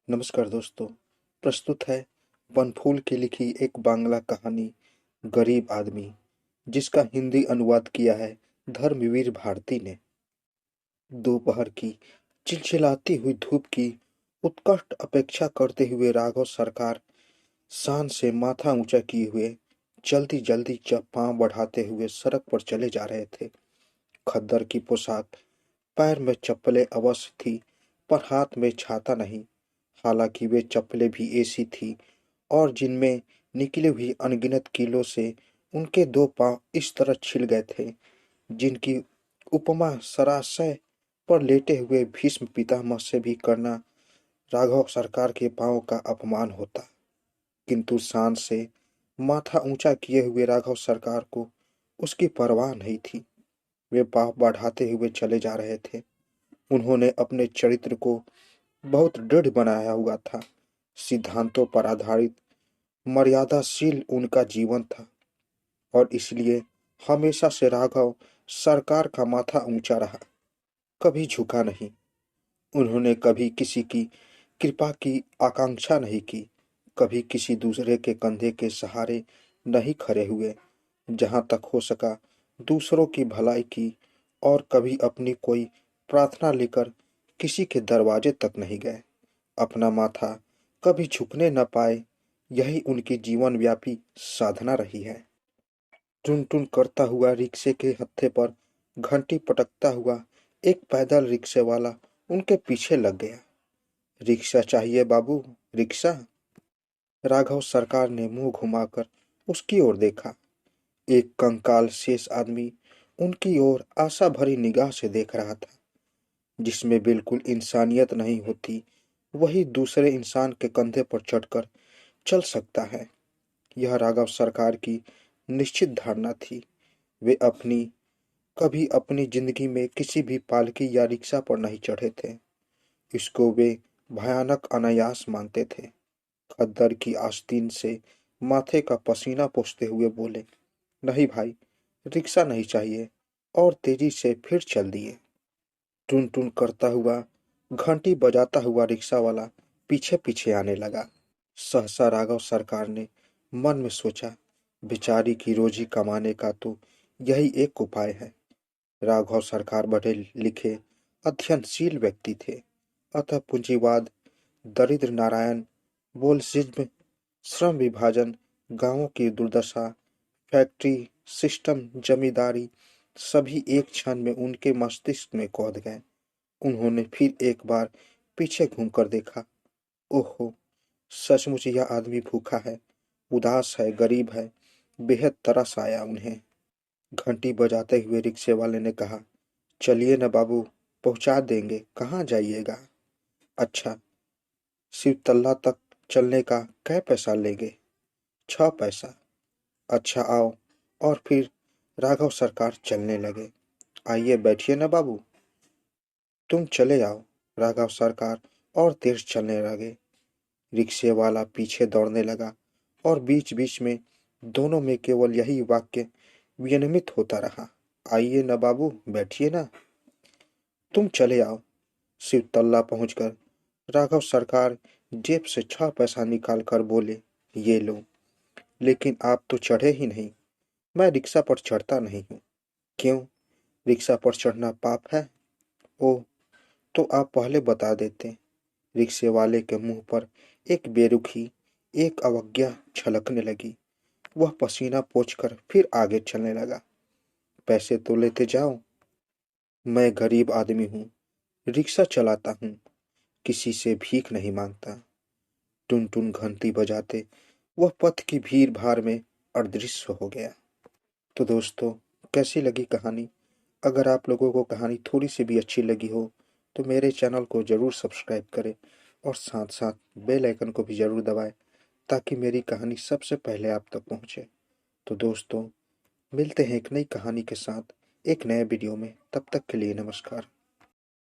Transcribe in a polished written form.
नमस्कार दोस्तों। प्रस्तुत है बनफूल की लिखी एक बांग्ला कहानी गरीब आदमी, जिसका हिंदी अनुवाद किया है धर्मवीर भारती ने। दोपहर की चिलचिलाती हुई धूप की उत्कट अपेक्षा करते हुए राघव सरकार शान से माथा ऊंचा किए हुए जल्दी जल्दी पांव बढ़ाते हुए सड़क पर चले जा रहे थे। खद्दर की पोशाक, पैर में चप्पलें अवश्य थी, पर हाथ में छाता नहीं। हालांकि वे चप्पलें भी ऐसी थी और जिनमें निकली हुई अनगिनत कीलों से उनके दो पांव इस तरह छिल गए थे, जिनकी उपमा शराशय पर लेटे हुए भीष्म पितामह से भी करना राघव सरकार के पांव का अपमान होता। किंतु शान से माथा ऊंचा किए हुए राघव सरकार को उसकी परवाह नहीं थी। वे पांव बढ़ाते हुए चले जा रहे थे। उन्होंने अपने चरित्र को बहुत दृढ़ बनाया हुआ था। सिद्धांतों पर आधारित मर्यादाशील उनका जीवन था और इसलिए हमेशा से राघव सरकार का माथा ऊंचा रहा, कभी झुका नहीं। उन्होंने कभी किसी की कृपा की आकांक्षा नहीं की, कभी किसी दूसरे के कंधे के सहारे नहीं खड़े हुए। जहां तक हो सका दूसरों की भलाई की और कभी अपनी कोई प्रार्थना लेकर किसी के दरवाजे तक नहीं गए। अपना माथा कभी झुकने न पाए, यही उनकी जीवन व्यापी साधना रही है। टुन टुन करता हुआ रिक्शे के हत्थे पर घंटी पटकता हुआ एक पैदल रिक्शे वाला उनके पीछे लग गया। रिक्शा चाहिए बाबू, रिक्शा। राघव सरकार ने मुंह घुमाकर उसकी ओर देखा। एक कंकाल शेष आदमी उनकी ओर आशा भरी निगाह से देख रहा था। जिसमें बिल्कुल इंसानियत नहीं होती, वही दूसरे इंसान के कंधे पर चढ़कर चल सकता है। यह राघव सरकार की निश्चित धारणा थी। वे कभी अपनी जिंदगी में किसी भी पालकी या रिक्शा पर नहीं चढ़े थे। इसको वे भयानक अनायास मानते थे। खद्दर की आस्तीन से माथे का पसीना पोंछते हुए बोले, नहीं भाई, रिक्शा नहीं चाहिए, और तेजी से फिर चल दिए। टुन टुन करता हुआ, घंटी बजाता हुआ रिक्शा वाला पीछे पीछे आने लगा। सहसा राघव सरकार ने मन में सोचा, बेचारी की रोजी कमाने का तो यही एक उपाय है। राघव सरकार पढ़े लिखे अध्ययनशील व्यक्ति थे, अतः पूंजीवाद, दरिद्र नारायण, बोल्शिज्म, श्रम विभाजन, गांवों की दुर्दशा, फैक्ट्री सिस्टम, जमींदारी, सभी एक क्षण में उनके मस्तिष्क में कौंध गए। उन्होंने फिर एक बार पीछे घूमकर देखा। ओहो, सचमुच यह आदमी भूखा है, उदास है, गरीब है। बेहद तरस आया उन्हें। घंटी बजाते हुए रिक्शे वाले ने कहा, चलिए न बाबू, पहुंचा देंगे, कहाँ जाइएगा? अच्छा, शिवतल्ला तक चलने का कै पैसा लेंगे? 6 पैसा। अच्छा आओ। और फिर राघव सरकार चलने लगे। आइए बैठिए न बाबू। तुम चले आओ। राघव सरकार और तेज चलने लगे। रिक्शे वाला पीछे दौड़ने लगा और बीच बीच में दोनों में केवल यही वाक्य विनिमित होता रहा, आइए न बाबू, बैठिए ना। तुम चले आओ। शिवतल्ला पहुंचकर राघव सरकार जेब से 6 पैसा निकाल कर बोले, ये लो। लेकिन आप तो चढ़े ही नहीं। मैं रिक्शा पर चढ़ता नहीं हूँ। क्यों? रिक्शा पर चढ़ना पाप है? ओ, तो आप पहले बता देते। रिक्शे वाले के मुंह पर एक बेरुखी, एक अवज्ञा छलकने लगी। वह पसीना पोंछकर फिर आगे चलने लगा। पैसे तो लेते जाओ। मैं गरीब आदमी हूँ, रिक्शा चलाता हूँ, किसी से भीख नहीं मांगता। टुन टुन घंटी बजाते वह पथ की भीड़ भाड़ में अदृश्य हो गया। तो दोस्तों, कैसी लगी कहानी? अगर आप लोगों को कहानी थोड़ी सी भी अच्छी लगी हो तो मेरे चैनल को ज़रूर सब्सक्राइब करें और साथ साथ बेल आइकन को भी ज़रूर दबाएं, ताकि मेरी कहानी सबसे पहले आप तक पहुंचे। तो दोस्तों, मिलते हैं एक नई कहानी के साथ एक नए वीडियो में। तब तक के लिए नमस्कार।